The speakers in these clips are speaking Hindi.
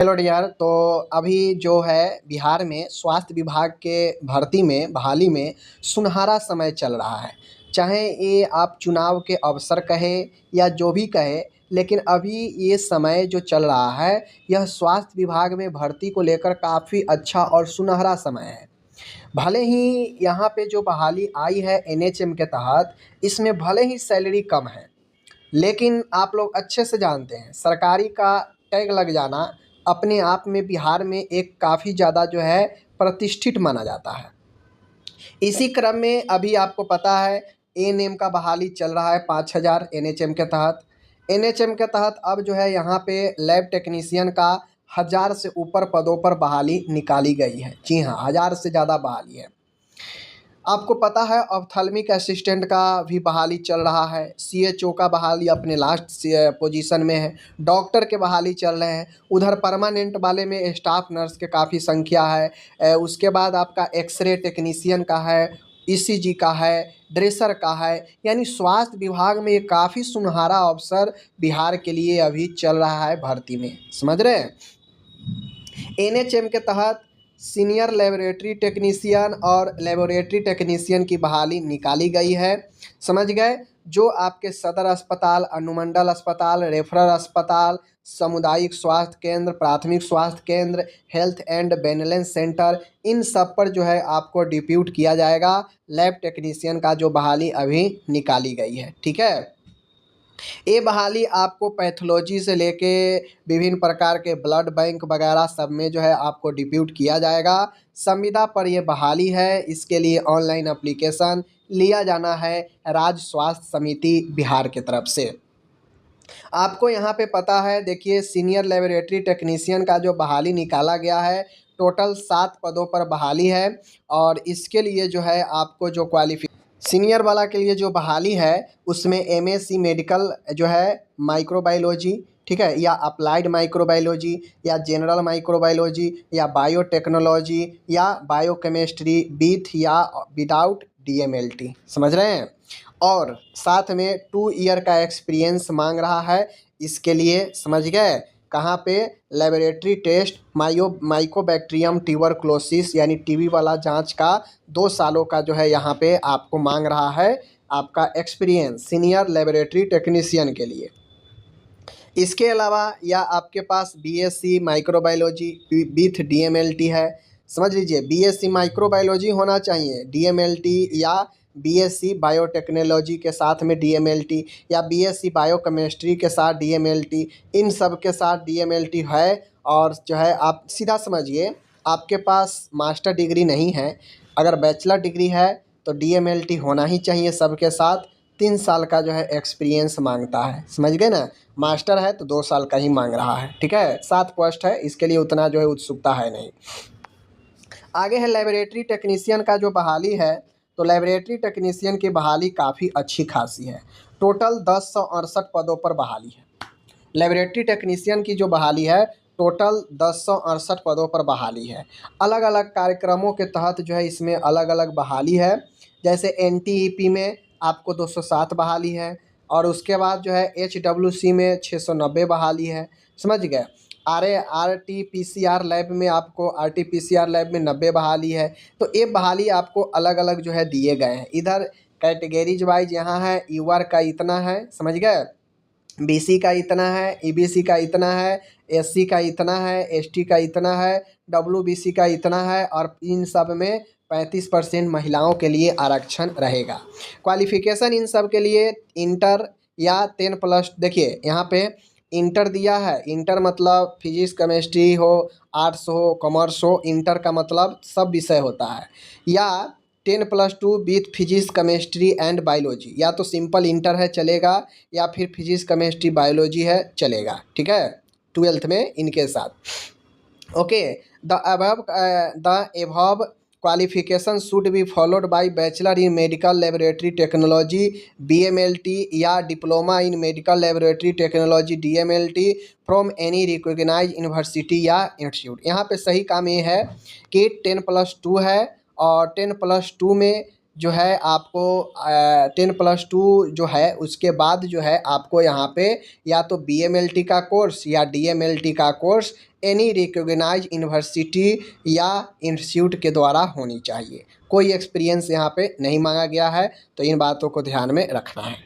Hello dear. तो अभी जो है बिहार में स्वास्थ्य विभाग के भर्ती में बहाली में सुनहरा समय चल रहा है। चाहे ये आप चुनाव के अवसर कहे या जो भी कहे, लेकिन अभी ये समय जो चल रहा है यह स्वास्थ्य विभाग में भर्ती को लेकर काफ़ी अच्छा और सुनहरा समय है। भले ही यहाँ पे जो बहाली आई है एनएचएम के तहत, इसमें भले ही सैलरी कम है, लेकिन आप लोग अच्छे से जानते हैं सरकारी का टैग लग जाना अपने आप में बिहार में एक काफ़ी ज़्यादा जो है प्रतिष्ठित माना जाता है। इसी क्रम में अभी आपको पता है एएनएम का बहाली चल रहा है 5,000 एनएचएम के तहत। एनएचएम के तहत अब जो है यहाँ पे लैब टेक्नीशियन का 1,000 से ऊपर पदों पर बहाली निकाली गई है। जी हाँ, 1,000 से ज़्यादा बहाली है। आपको पता है ऑप्थेल्मिक असिस्टेंट का भी बहाली चल रहा है। सीएचओ का बहाली अपने लास्ट पोजीशन में है। डॉक्टर के बहाली चल रहे हैं। उधर परमानेंट वाले में स्टाफ नर्स के काफ़ी संख्या है। उसके बाद आपका एक्सरे टेक्नीशियन का है, ईसीजी का है, ड्रेसर का है। यानी स्वास्थ्य विभाग में ये काफ़ी सुनहरा अवसर बिहार के लिए अभी चल रहा है भर्ती में। समझ रहे हैं? एनएचएम के तहत सीनियर लेबोरेटरी टेक्नीशियन और लेबोरेटरी टेक्नीशियन की बहाली निकाली गई है। समझ गए? जो आपके सदर अस्पताल, अनुमंडल अस्पताल, रेफरल अस्पताल, सामुदायिक स्वास्थ्य केंद्र, प्राथमिक स्वास्थ्य केंद्र, हेल्थ एंड वेलनेस सेंटर, इन सब पर जो है आपको डिप्यूट किया जाएगा। लैब टेक्नीशियन का जो बहाली अभी निकाली गई है, ठीक है। ये बहाली आपको पैथोलॉजी से लेके विभिन्न प्रकार के ब्लड बैंक वगैरह सब में जो है आपको डिप्यूट किया जाएगा। संविदा पर ये बहाली है। इसके लिए ऑनलाइन एप्लीकेशन लिया जाना है राज्य स्वास्थ्य समिति बिहार की तरफ से। आपको यहाँ पे पता है, देखिए सीनियर लेबोरेटरी टेक्नीशियन का जो बहाली निकाला गया है, टोटल 7 पदों पर बहाली है। और इसके लिए जो है आपको जो सीनियर वाला के लिए जो बहाली है उसमें एमएससी मेडिकल जो है माइक्रोबायोलॉजी, ठीक है, या अप्लाइड माइक्रोबायोलॉजी या जनरल माइक्रोबायोलॉजी या बायोटेक्नोलॉजी या बायोकेमिस्ट्री विथ या विदाउट डीएमएलटी। समझ रहे हैं? और साथ में 2 ईयर का एक्सपीरियंस मांग रहा है। इसके लिए समझ गए कहाँ पे? लेबोरेटरी टेस्ट माइकोबैक्टीरियम ट्यूबरक्लोसिस यानी टीबी वाला जांच का 2 सालों का जो है यहाँ पे आपको मांग रहा है आपका एक्सपीरियंस सीनियर लेबोरेटरी टेक्नीशियन के लिए। इसके अलावा या आपके पास बीएससी माइक्रोबायोलॉजी विथ डीएमएलटी है। समझ लीजिए, बीएससी माइक्रोबायोलॉजी होना चाहिए, डीएमएलटी या बीएससी बायोटेक्नोलॉजी के साथ में डीएमएलटी या बीएससी बायोकेमिस्ट्री के साथ डीएमएलटी, इन सब के साथ डीएमएलटी है। और जो है आप सीधा समझिए, आपके पास मास्टर डिग्री नहीं है, अगर बैचलर डिग्री है तो डीएमएलटी होना ही चाहिए सबके साथ। 3 साल का जो है एक्सपीरियंस मांगता है। समझ गए ना? मास्टर है तो 2 साल का ही मांग रहा है, ठीक है। 7 पोस्ट है, इसके लिए उतना जो है उत्सुकता है नहीं। आगे है लेबोरेटरी टेक्नीशियन का जो बहाली है, तो लेबोरेटरी टेक्नीशियन की बहाली काफ़ी अच्छी खासी है। टोटल 1068 पदों पर बहाली है। लेबोरेटरी टेक्नीशियन की जो बहाली है टोटल 1068 पदों पर बहाली है। अलग अलग कार्यक्रमों के तहत जो है इसमें अलग अलग बहाली है। जैसे एनटीईपी में आपको 207 बहाली है और उसके बाद जो है एचडब्ल्यूसी में 690 बहाली है। समझ गए? आरटीपीसीआर लैब में आपको आरटीपीसीआर लैब में 90 बहाली है। तो ये बहाली आपको अलग अलग जो है दिए गए हैं। इधर कैटेगरीज वाइज यहाँ है, यूआर का इतना है, समझ गए, बीसी का इतना है, ईबीसी का इतना है, एससी का इतना है, एसटी का इतना है, डब्ल्यूबीसी का इतना है। और इन सब में 35% महिलाओं के लिए आरक्षण रहेगा। क्वालिफिकेशन इन सब के लिए इंटर या 10+, देखिए यहाँ पे इंटर दिया है। इंटर मतलब फिजिक्स केमिस्ट्री हो, आर्ट्स हो, कॉमर्स हो, इंटर का मतलब सब विषय होता है। या 10+2 with physics chemistry and biology, या तो सिंपल इंटर है चलेगा या फिर फिजिक्स केमिस्ट्री बायोलॉजी है चलेगा, ठीक है, 12th में इनके साथ। Okay, the above qualification should be followed by bachelor in medical laboratory technology BMLT या diploma in medical laboratory technology DMLT from any recognised university या इंस्टीट्यूट। यहाँ पे सही काम ये है कि 10+2 है और 10+2 में जो है आपको 10+2 जो है उसके बाद जो है आपको यहाँ पे या तो BMLT का कोर्स या DMLT का कोर्स एनी रिकॉग्नाइज यूनिवर्सिटी या इंस्टीट्यूट के द्वारा होनी चाहिए। कोई एक्सपीरियंस यहाँ पे नहीं मांगा गया है, तो इन बातों को ध्यान में रखना है।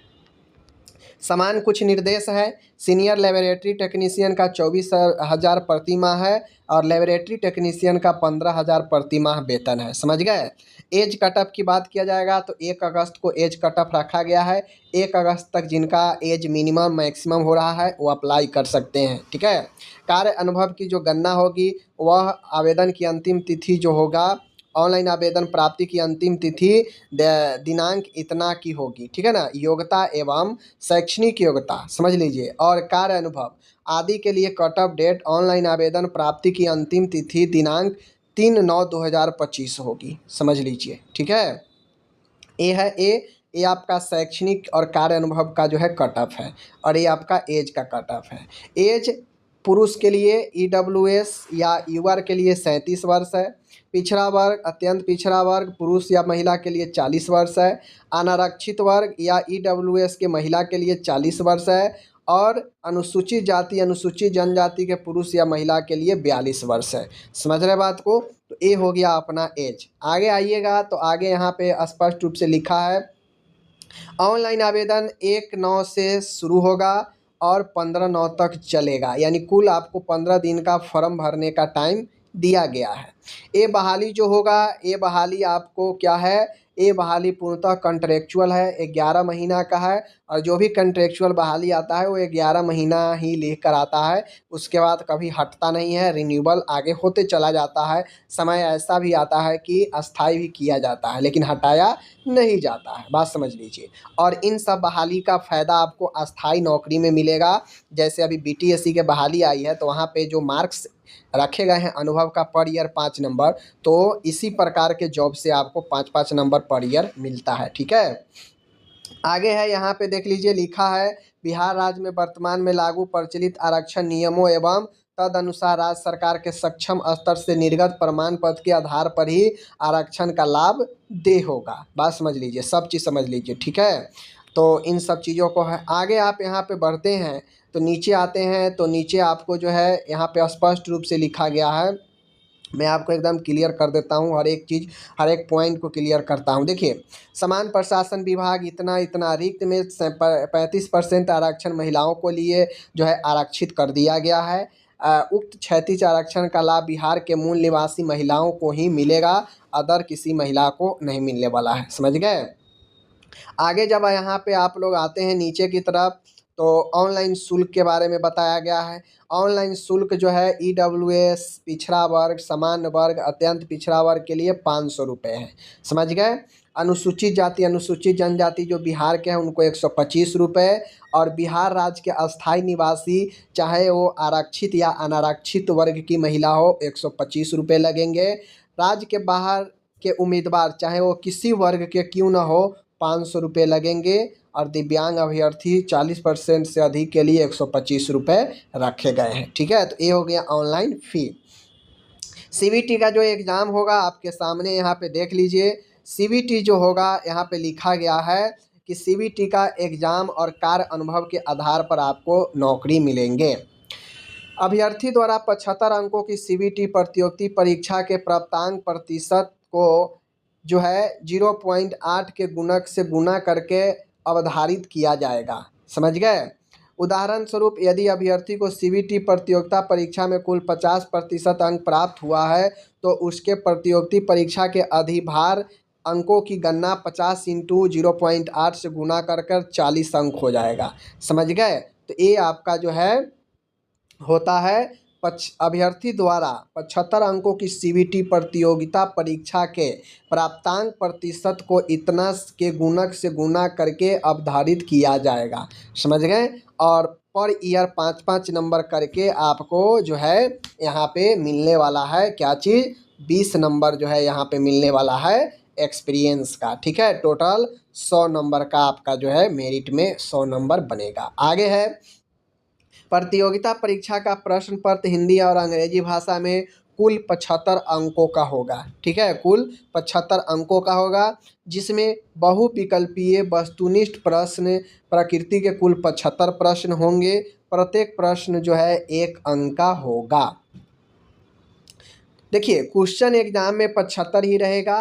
समान कुछ निर्देश है। सीनियर लेबोरेटरी टेक्नीशियन का 24,000 प्रति माह है और लेबोरेटरी टेक्नीशियन का 15,000 प्रति माह वेतन है। समझ गए। एज कटअप की बात किया जाएगा तो 1 अगस्त को एज कटअप रखा गया है। 1 अगस्त तक जिनका एज मिनिमम मैक्सिमम हो रहा है वो अप्लाई कर सकते हैं। ठीक है। कार्य अनुभव की जो गणना होगी वह आवेदन की अंतिम तिथि जो होगा, ऑनलाइन आवेदन प्राप्ति की अंतिम तिथि दिनांक इतना की होगी। ठीक है ना। योग्यता एवं शैक्षणिक योग्यता समझ लीजिए और कार्य अनुभव आदि के लिए कट ऑफ डेट ऑनलाइन आवेदन प्राप्ति की अंतिम तिथि दिनांक 3/9/2025 होगी। समझ लीजिए। ठीक है। ये आपका शैक्षणिक और कार्य अनुभव का जो है कट ऑफ है और ये आपका एज का कट ऑफ है। एज पुरुष के लिए EWS या युवा के लिए 37 वर्ष है। पिछड़ा वर्ग अत्यंत पिछड़ा वर्ग पुरुष या महिला के लिए 40 वर्ष है। अनारक्षित वर्ग या EWS के महिला के लिए 40 वर्ष है और अनुसूचित जाति अनुसूचित जनजाति के पुरुष या महिला के लिए 42 वर्ष है। समझ रहे बात को। तो ये हो गया अपना एज। आगे आइएगा तो आगे यहाँ पे स्पष्ट रूप से लिखा है ऑनलाइन आवेदन 1/9 से शुरू होगा और 15/9 तक चलेगा, यानी कुल आपको 15 दिन का फॉर्म भरने का टाइम दिया गया है। ये बहाली जो होगा ये बहाली आपको क्या है, ये बहाली पूर्णतः कॉन्ट्रेक्चुअल है, 11 महीना का है और जो भी कॉन्ट्रेक्चुअल बहाली आता है वो 11 महीना ही लेकर कर आता है। उसके बाद कभी हटता नहीं है, रिन्यूअल आगे होते चला जाता है। समय ऐसा भी आता है कि अस्थाई भी किया जाता है लेकिन हटाया नहीं जाता है। बात समझ लीजिए। और इन सब बहाली का फ़ायदा आपको अस्थाई नौकरी में मिलेगा। जैसे अभी BTSC के बहाली आई है तो वहाँ पे जो मार्क्स रखे गए हैं अनुभव का पर ईयर 5 नंबर, तो इसी प्रकार के जॉब से आपको 5-5 नंबर पर ईयर मिलता है। ठीक है। आगे है यहाँ पे देख लीजिए लिखा है बिहार राज्य में वर्तमान में लागू प्रचलित आरक्षण नियमों एवं तदनुसार राज्य सरकार के सक्षम स्तर से निर्गत प्रमाण पत्र के आधार पर ही आरक्षण का लाभ दे होगा। बात समझ लीजिए, सब चीज़ समझ लीजिए। ठीक है। तो इन सब चीज़ों को है। आगे आप यहाँ पे बढ़ते हैं तो नीचे आते हैं तो नीचे आपको जो है यहाँ पे स्पष्ट रूप से लिखा गया है। मैं आपको एकदम क्लियर कर देता हूँ, हर एक चीज़ हर एक पॉइंट को क्लियर करता हूँ। देखिए समान प्रशासन विभाग इतना इतना रिक्त में 35% आरक्षण महिलाओं को लिए जो है आरक्षित कर दिया गया है। उक्त क्षैतिज आरक्षण का लाभ बिहार के मूल निवासी महिलाओं को ही मिलेगा, अदर किसी महिला को नहीं मिलने वाला है। समझ गए। आगे जब यहाँ पे आप लोग आते हैं नीचे की तरफ तो ऑनलाइन शुल्क के बारे में बताया गया है। ऑनलाइन शुल्क जो है EWS पिछड़ा वर्ग सामान्य वर्ग अत्यंत पिछड़ा वर्ग के लिए 500 रुपये है। समझ गए। अनुसूचित जाति अनुसूचित जनजाति जो बिहार के हैं उनको 125 रुपये और बिहार राज्य के अस्थायी निवासी चाहे वो आरक्षित या अनारक्षित वर्ग की महिला हो 125 रुपये लगेंगे। राज्य के बाहर के उम्मीदवार चाहे वो किसी वर्ग के क्यों ना हो 500 रुपये लगेंगे और दिव्यांग अभ्यर्थी 40% से अधिक के लिए 125 रुपये रखे गए हैं। ठीक है। तो ये हो गया ऑनलाइन फ़ी। CBT का जो एग्ज़ाम होगा आपके सामने यहाँ पे देख लीजिए। CBT जो होगा यहाँ पे लिखा गया है कि CBT का एग्ज़ाम और कार्य अनुभव के आधार पर आपको नौकरी मिलेंगे। अभ्यर्थी द्वारा 75 अंकों की CBT प्रतियोगिता परीक्षा के प्राप्तांक प्रतिशत को जो है 0.8 के गुणक से गुना करके अवधारित किया जाएगा। समझ गए। उदाहरण स्वरूप यदि अभ्यर्थी को CBT प्रतियोगिता परीक्षा में कुल 50% अंक प्राप्त हुआ है तो उसके प्रतियोगिता परीक्षा के अधिभार अंकों की गणना 50 × 0.8 से गुना कर 40 अंक हो जाएगा। समझ गए। तो ये आपका जो है होता है अभ्यर्थी द्वारा 75 अंकों की CBT प्रतियोगिता परीक्षा के प्राप्तांक प्रतिशत को इतना के गुणक से गुना करके अवधारित किया जाएगा। समझ गए। और पर ईयर 5-5 नंबर करके आपको जो है यहाँ पे मिलने वाला है क्या चीज़, 20 नंबर जो है यहाँ पे मिलने वाला है एक्सपीरियंस का। ठीक है। टोटल 100 नंबर का आपका जो है मेरिट में 100 नंबर बनेगा। आगे है प्रतियोगिता परीक्षा का प्रश्न पत्र हिंदी और अंग्रेजी भाषा में कुल 75 अंकों का होगा। ठीक है। कुल 75 अंकों का होगा जिसमें बहुविकल्पीय वस्तुनिष्ठ प्रश्न प्रकृति के कुल 75 प्रश्न होंगे। प्रत्येक प्रश्न जो है 1 अंक का होगा। देखिए क्वेश्चन एग्जाम में 75 ही रहेगा।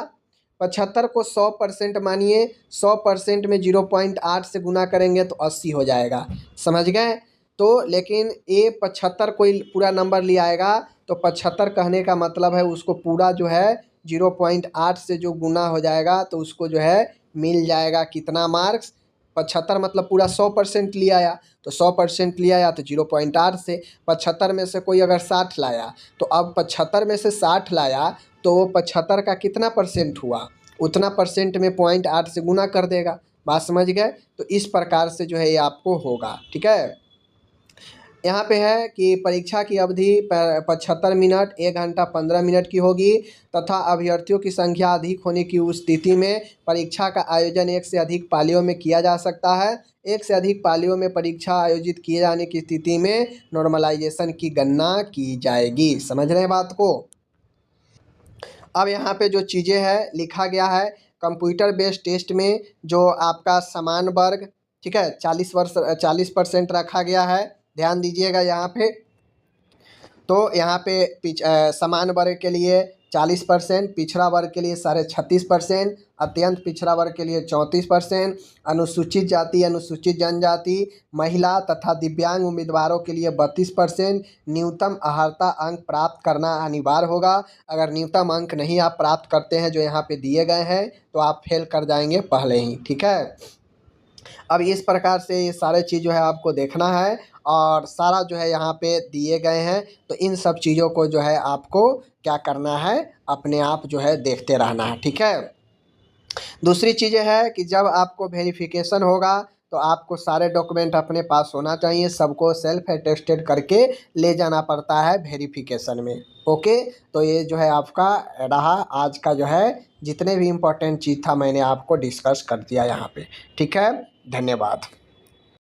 75 को 100% मानिए, 100% में 0.8 से गुना करेंगे तो 80 हो जाएगा, समझ गए। तो लेकिन ये 75 कोई पूरा नंबर ले आएगा तो 75 कहने का मतलब है उसको पूरा जो है 0.8 से जो गुना हो जाएगा तो उसको जो है मिल जाएगा कितना मार्क्स। 75 मतलब पूरा 100% ले आया, तो 100% ले आया तो 0.8 से 75 में से कोई अगर 60 लाया, तो अब 75 में से 60 लाया तो 75 का कितना परसेंट हुआ, उतना परसेंट में 0.8 से गुना कर देगा। बात समझ गए। तो इस प्रकार से जो है ये आपको होगा, ठीक है। यहाँ पे है कि परीक्षा की अवधि 75 मिनट, 1 घंटा 15 मिनट की होगी तथा अभ्यर्थियों की संख्या अधिक होने की उस स्थिति में परीक्षा का आयोजन एक से अधिक पालियों में किया जा सकता है। एक से अधिक पालियों में परीक्षा आयोजित किए जाने की स्थिति में नॉर्मलाइजेशन की गणना की जाएगी। समझ रहे हैं बात को। अब यहाँ पे जो चीज़ें हैं लिखा गया है, कंप्यूटर बेस्ड टेस्ट में जो आपका समान वर्ग, ठीक है, 40% रखा गया है। ध्यान दीजिएगा यहाँ पे। तो यहाँ पे समान वर्ग के लिए 40%, पिछड़ा वर्ग के लिए 36.5%, अत्यंत पिछड़ा वर्ग के लिए 34%, अनुसूचित जाति अनुसूचित जनजाति महिला तथा दिव्यांग उम्मीदवारों के लिए 32%। न्यूनतम अर्हता अंक प्राप्त करना अनिवार्य होगा। अगर न्यूनतम अंक नहीं आप प्राप्त करते हैं जो यहाँ पे दिए गए हैं तो आप फेल कर जाएंगे पहले ही, ठीक है। अब इस प्रकार से ये सारे चीज़ जो है आपको देखना है और सारा जो है यहाँ पे दिए गए हैं, तो इन सब चीज़ों को जो है आपको क्या करना है, अपने आप जो है देखते रहना है, ठीक है। दूसरी चीज़ें है कि जब आपको वेरिफिकेशन होगा तो आपको सारे डॉक्यूमेंट अपने पास होना चाहिए, सबको सेल्फ अटेस्टेड करके ले जाना पड़ता है वेरिफिकेशन में। ओके, तो ये जो है आपका रहा आज का जो है जितने भी इम्पोर्टेंट चीज़ था मैंने आपको डिस्कस कर दिया यहाँ पे, ठीक है। धन्यवाद।